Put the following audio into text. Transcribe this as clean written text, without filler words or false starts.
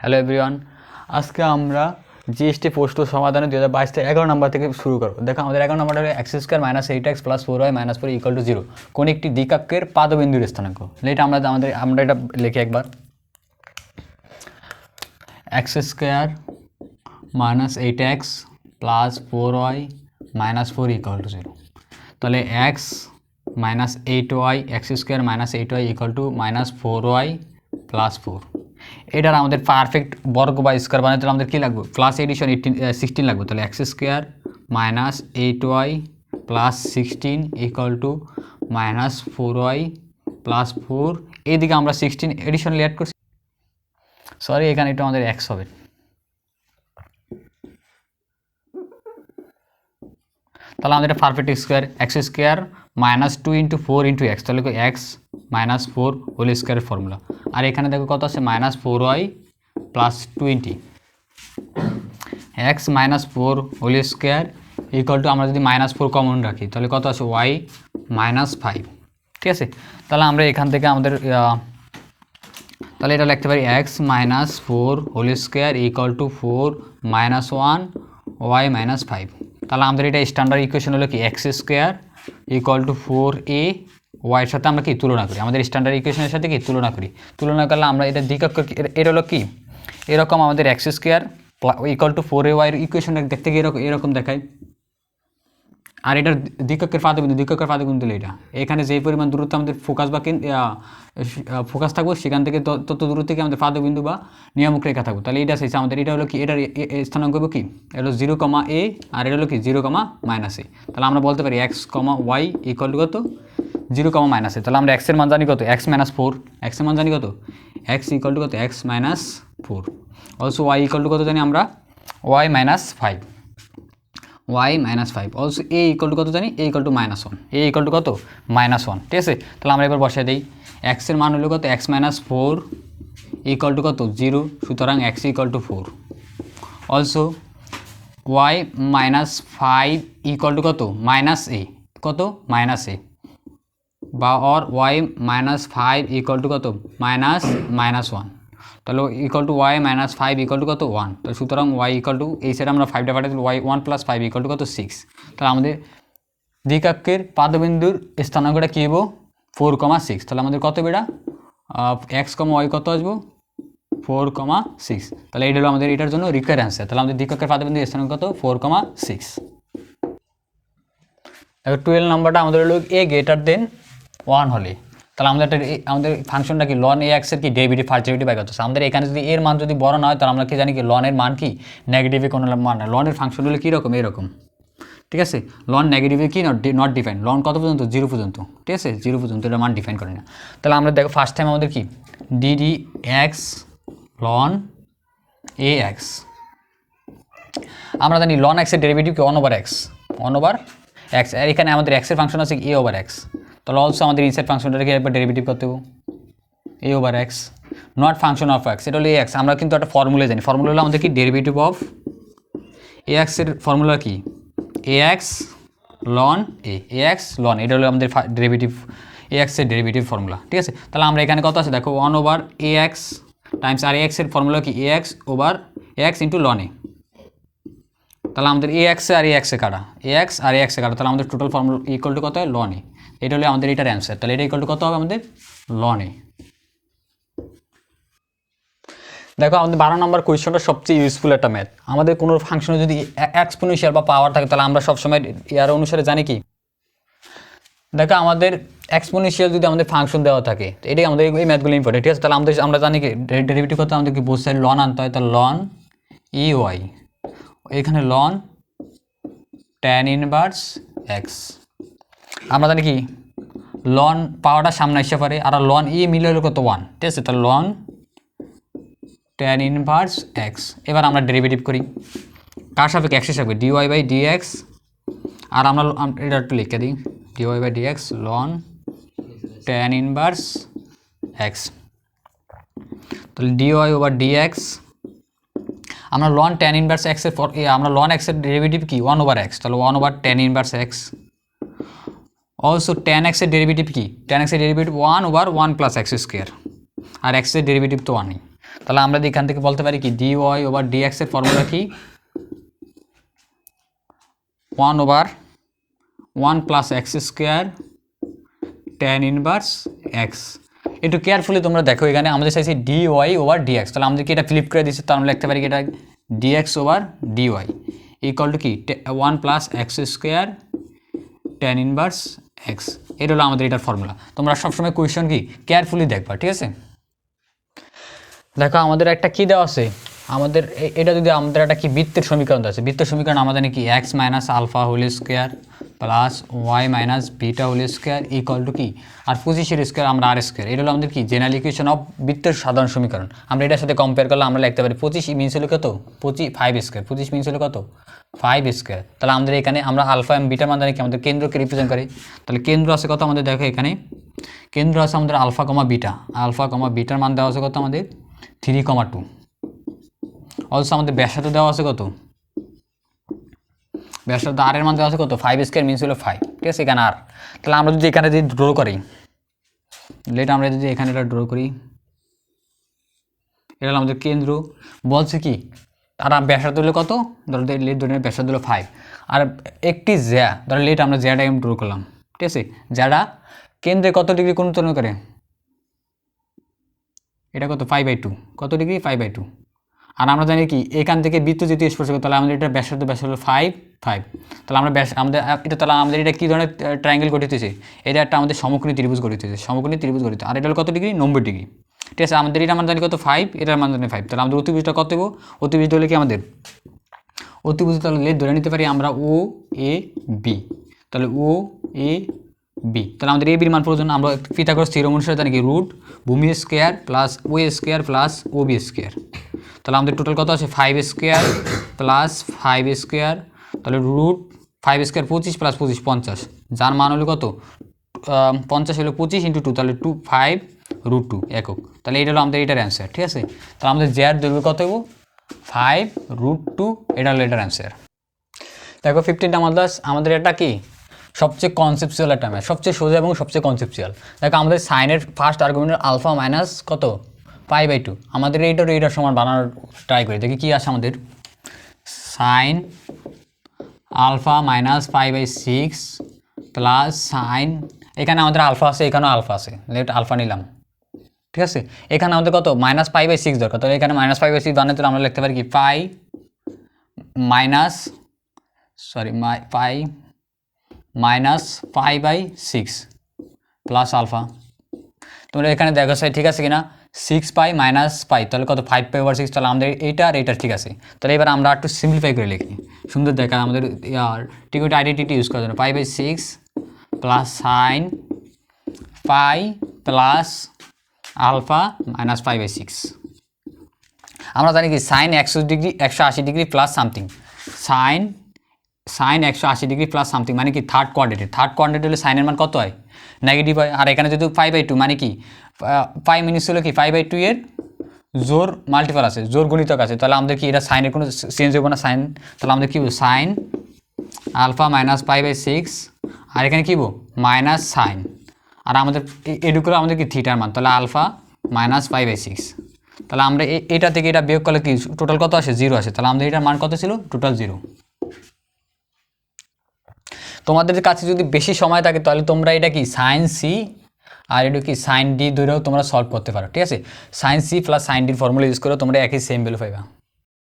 Hello everyone, আজকে আমরা GST প্রশ্ন সমাধানে 2022 থেকে 11 নম্বর থেকে শুরু করবো। দেখো আমাদের 11 নম্বরটা হলো x square minus 8x plus 4y minus 4 equal to 0 কোন একটি দ্বিকাক্ষের পাদবিন্দুর স্থানাঙ্ক। এটা আমরা এটা লিখি একবার। X square minus 8x plus 4y minus 4 equal to 0। তাহলে x minus 8y x square minus 8y equal to minus 4y plus 4। এটার আমাদের পারফেক্ট বর্গ বা স্কোয়ার বানাতে আমাদের কী লাগবে? প্লাস এডিশন 16 লাগবে। তাহলে x square minus 8y plus 16 equal to minus 4y plus 4। এইদিকে আমরা 16 এডিশনালি অ্যাড করছি, সরি এখানে একটু আমাদের এক্স হবে। তাহলে আমাদের perfect square x square minus 2 into 4 into x, তাহলে এক্স মাইনাস 4 হোল স্কোয়ারের ফর্মুলা। আর এখানে দেখো কত আছে? Minus 4y plus 20। X minus 4 whole square equal to, আমরা যদি মাইনাস 4 কমন রাখি তাহলে কত আছে? Y minus 5। ঠিক আছে, তাহলে আমরা এখান থেকে আমাদের তাহলে এটা লিখতে পারি x minus 4 whole square equal to 4 minus 1 y minus 5। তাহলে আমাদের এটা স্ট্যান্ডার্ড ইকুয়েশন হলো কি? X square equal two 4a ওয়াইয়ের সাথে আমরা কি তুলনা করি, আমাদের স্ট্যান্ডার্ড ইকুয়েশনের সাথে কি তুলনা করি। তুলনা করলে আমরা এটা দ্বিকাক্ষর, এটা হলো কি এরকম, আমাদের x square equal two 4ay ইকুয়েশনটা দেখতে গিয়ে এরকম দেখায়। আর এটার দ্বিকাক্ষের পাদবিন্দু হলো এটা। এখানে যেই পরিমাণ দূরত্ব আমাদের ফোকাস বা ফোকাস থাকবো সেখান থেকে তত দূর থেকে আমাদের পাদবিন্দু বা নিয়ামক রেখা থাকবো। তাহলে এটা শেষ আমাদের, এটা হলো কি এটার স্থানাঙ্ক হবে কি? এটা হলো 0,a আর এটা হলো কি 0,-a। তাহলে আমরা বলতে পারি X comma Y equal to কত? 0,-a। তাহলে আমরা এক্সের মান জানি কত? X minus 4। এক্সের মান জানি কত? এক্স ইকুয়াল টু কত? X minus 4। Also Y equal to কত জানি আমরা? Y minus 5। Y minus 5। Also A equal to কত জানি? A equal to -1। A equal to কত? -1। ঠিক আছে, তাহলে আমরা এবার বসাই দিই। এক্সের মান হলো কত? এক্স মাইনাস 4 ইকুয়াল টু কত? 0। সুতরাং x equal to 4। Also y minus 5 equal to কত? -a। কত? -a বা or y minus 5 equal to কত? -1। তাহলে equal to y minus 5 equal to কত? 1। তো সুতরাং ওয়াই ইকুয়াল টু, এই সাইডে আমরা 5টা পাঠাই ওয়াই 1 প্লাস 5 ইকুয়াল টু কত? 6। তাহলে আমাদের দ্বিকাক্ষের পাদবিন্দুর স্থানাঙ্কটা কী হবো? 4,6। তাহলে আমাদের কত বেড়া এক্স কমা ওয়াই কত আসবো? 4,6। তাহলে এটা হলো আমাদের এটার জন্য রিকোয়ার অ্যান্সার। তাহলে আমাদের দ্বিকাক্ষের পাদবিন্দুর স্থানাঙ্ক কত? 4,6। এবার 12 নম্বরটা আমাদের হলো এ গ্রেটার দেন 1 হলে, তাহলে আমাদের ফাংশনটা কি? লন এ এক্সের কি ডেরিভেটিভ ফার্স্ট ডেরিভেটিভ বাই করতেছে। আমাদের এখানে যদি এর মান যদি বড় না হয় তাহলে আমরা কি জানি কি লনের মান কি নেগেটিভে কোনো মান না। লনের ফাংশন হলে কীরকম? এরকম। ঠিক আছে, লন নেগেটিভে কি নট ডিফাইন। লন কত পর্যন্ত? 0 পর্যন্ত। ঠিক আছে, 0 পর্যন্ত এটা মান ডিফাইন করে না। তাহলে আমরা দেখো ফার্স্ট টাইম আমাদের কি ডিডি এক্স লন এ এক্স। আমরা জানি লন এক্সের ডেরিভেটিভ কি? 1/x। 1/x। আর এখানে আমাদের এক্সের ফাংশন আছে কি? a/x। তাহলে অলসো আমাদের ইনসাইড ফাংশনটাকে একবার ডেরিভেটিভ করতে হবে a/x not function of x. এটা হলো a x। আমরা কিন্তু একটা ফর্মুলা জানি, ফর্মুলা হলো আমাদের কি? ডেরিভেটিভ অফ a x এর ফর্মুলা কি? ax লন ax লন, এটা হলো আমাদের ডেরিভেটিভ ax এর ডেরিভেটিভ ফর্মুলা। ঠিক আছে, তাহলে আমরা এখানে কত আছে দেখো? 1/ax টাইমস আর ax এর ফর্মুলা কি? ax ইন্টু লন এ। তাহলে আমাদের ax আর ax এ কাটা, ax আর ax এ কাটা, তাহলে আমাদের টোটাল ফর্মুলা ইকুয়াল টু কত হয়? লন এ। এটা হলো আমাদের এটার অ্যান্সার। তাহলে এটা ইকুয়াল টু কত হবে আমাদের? লন এ। দেখো আমাদের 12 নম্বর কোয়েশ্চনটা সবচেয়ে ইউজফুল একটা ম্যাথ। আমাদের কোনো ফাংশনে যদি এক্সপোনেনশিয়াল বা পাওয়ার থাকে তাহলে আমরা সবসময় ইয়ার অনুসারে জানি কি? দেখো আমাদের এক্সপোনেনশিয়াল যদি আমাদের ফাংশন দেওয়া থাকে, এটাই আমাদের এই ম্যাথগুলো ইম্পর্টেন্ট। ঠিক আছে, তাহলে আমরা জানি কি ডেরিভেটিভ করতে আমাদের কি বোথ সাইড লন আনতে হয়। তাহলে লন ই ওয়াই, এখানে লন ট্যান ইনভার্স এক্স। আমরা জানি কি লন পাওয়ারটা সামনে আসতে পারে, আর লন ই মিলে হলো কত? 1। ঠিক আছে, তাহলে লন ট্যান ইনভার্স এক্স। এবার আমরা ডেরিভেটিভ করি কার সাপেক্ষে? এক্সের সাপেক্ষে, ডিওয়াই বাই ডিএক্স। আর আমরা এটা একটু লিখে দিই, d y by d x ln tan inverse x. তাহলে ডিওয়াই ওভার ডিএক্স, আমরা লন ট্যান ইনভার্স এক্সের আমরা লন এক্সের ডেরিভেটিভ কি? 1/x। তাহলে 1/tan inverse x. Also tan এক্সের ডেরিভেটিভ কি? ট্যান এক্সের ডেরিভেটিভ 1/1 + x²। আর এক্সের ডেরিভেটিভ তো 1ই। তাহলে আমরা এখান থেকে বলতে পারি কি dy ওভার dx এর ফর্মুলা কি 1/1 plus x square tan inverse x. একটু কেয়ারফুলি তোমরা দেখো, এখানে আমাদের চাইছে dy ওভার dx, তাহলে আমাদের কি এটা ফ্লিপ করে দিচ্ছে, তাহলে আমরা লিখতে পারি কি এটা dx over dy equal to কি 1 plus x square tan inverse x. এটা হলো আমাদের এটার ফর্মুলা। তোমরা সবসময় কোয়েশন কি কেয়ারফুলি দেখবা, ঠিক আছে। দেখো আমাদের একটা কি দেওয়া আছে, আমাদের এটা যদি আমাদের একটা কি বৃত্তের সমীকরণ দেওয়া আছে, বৃত্তের সমীকরণ আমাদের কি x minus alpha whole square plus y minus beta whole square equal to কি আর 25 স্কোয়ার আমরা আর স্কোয়ার। এটা হলো আমাদের কি জেনারেল ইকুয়েশন অফ বৃত্তের সাধারণ সমীকরণ। আমরা এটার সাথে কম্পেয়ার করলে আমরা লিখতে পারি 25 মিনস হলো কত 5 স্কোয়ার, 25 মিনস হলো কত 5 স্কোয়ার। তাহলে আমাদের এখানে আমরা আলফা এবং বিটার মান জানি কি আমাদের কেন্দ্রকে রিপ্রেজেন্ট করে। তাহলে কেন্দ্র আছে কত আমাদের, দেখো এখানে কেন্দ্র আছে আমাদের alpha comma beta, alpha comma বিটার মান দেওয়া আছে কত আমাদের 3,2। অলসো আমাদের ব্যাসার্ধ দেওয়া আছে কত, ব্যাসার্ধ আর এর মান দেওয়া আছে কত 5 স্কোয়ার মিনস হলো 5, ঠিক আছে এখানে আর। তাহলে আমরা যদি এখানে যদি ড্র করি, আমরা যদি এখানে এটা ড্র করি, এটা হলো আমাদের কেন্দ্র, বলছে কি আর ব্যাসার্ধ হলো কত, ধরো লেট ধরে ব্যাসার্ধ হলো 5 আর একটি জ্যা, ধরো লেট আমরা জ্যাটা ড্র করলাম, ঠিক আছে। জ্যাটা কেন্দ্রে কত ডিগ্রি কোণ উৎপন্ন করে, এটা কত 5/2, কত ডিগ্রি 5/2। আর আমরা জানি কি এখান থেকে বৃত্ত যেহেতু স্পর্শ করে, তাহলে আমাদের এটা ব্যাসার্ধ হলো 5, তাহলে আমরা আমাদের এটা, তাহলে আমাদের এটা কী ধরনের ট্রায়াঙ্গেল গঠিত হয়েছে, এটা একটা আমাদের সমকোণী ত্রিভুজ গঠিত হয়েছে, সমকোণী ত্রিভুজ গঠিত। আর এটা হলো কত ডিগ্রি 90 ডিগ্রি, ঠিক আছে। আমাদের এটা আমরা জানি কত 5, এটার মান জানি 5, তাহলে আমাদের অতিভুজটা কত দেবো, অতিভুজটা হলে কি আমাদের অতিভুজ, তাহলে লেট ধরে নিতে পারি আমরা ও এ বি, তাহলে ও এ বি, তাহলে আমাদের এ বির মান প্রয়োজন। আমরা পিথাগোরাস থিওরেম অনুসারে জানি কি রুট ভূমি স্কোয়ার প্লাস ও স্কোয়ার প্লাস ও বি স্কোয়ার। তাহলে আমাদের টোটাল কত আছে 5 স্কোয়ার প্লাস 5 স্কোয়ার, তাহলে রুট 5 স্কোয়ার 25 প্লাস 25 50, যার মান হলো কত 50 হলো 25 ইন্টু 2, তাহলে 5√2 একক। তাহলে এটা হলো আমাদের এটার অ্যান্সার, ঠিক আছে। তাহলে আমাদের জ্যার দৈর্ঘ্য কত হবো 5√2, এটা হলো এটার অ্যান্সার। দেখো 15 আমাদের এটা কি সবচেয়ে কনসেপচুয়াল একটা ম্যাথ, সবচেয়ে সোজা এবং সবচেয়ে কনসেপচুয়াল। দেখো আমাদের সাইনের ফার্স্ট আর্গুমেন্টের আলফা মাইনাস কত 5/2, আমাদের এইটার সমান বানানোর ট্রাই করি, দেখি কি আসে আমাদের। Sine alpha minus 5/6 plus sine, এখানে আমাদের আলফা আছে, এখানেও আলফা আছে, লেট আলফা নিলাম, ঠিক আছে। এখানে আমাদের কত -5/6 দরকার, তাহলে এখানে -5/6 বানাতে হলে আমরা লিখতে পারি কি পাই -5/6 প্লাস আলফা। তোমরা এখানে দেখো স্যার ঠিক আছে কিনা, 6π মাইনাস পাই, তাহলে কত 5π/6, তাহলে আমাদের এইটা আর এইটা ঠিক আছে। তাহলে এবার আমরা একটু সিম্পলিফাই করে লিখি, সুন্দর দেখা আমাদের টিকট আইডেন্টিটি ইউজ করার জন্য, π/6 plus sine pi plus alpha minus 5/6। আমরা জানি কি sine 180 degree plus something, sine 180 degree plus something মানে কি থার্ড কোয়াড্রেন্ট হলে সাইনের মান কত হয় নেগেটিভ হয়। আর এখানে যদি 5/2 মানে কি 5 মিনিটস হলো কি 5/2 এর জোর মাল্টিপল আছে, জোর গুণিতক আছে, তাহলে আমাদের কি এটা সাইনের কোনো চেঞ্জ হবে না সাইন, তাহলে আমাদের কী সাইন আলফা মাইনাস 5/6 আর এখানে কী মাইনাস সাইন, আর আমাদের এটুকুলো আমাদের কি থিটার মান, তাহলে আলফা মাইনাস 5/6। তাহলে আমরা এটা থেকে এটা বিয়োগ করলে কি টোটাল কত আসে 0 আসে, তাহলে আমাদের এটার মান কত ছিল টোটাল 0। তোমাদের কাছে যদি বেশি সময় থাকে তাহলে তোমরা এটা কি সাইন সি আর এটা কি সাইন ডি ধরেও তোমরা সলভ করতে পারো, ঠিক আছে। সাইন সি প্লাস সাইন ডির ফর্মুলা ইউজ করে তোমরা একই সেম ভ্যালু পাইবা।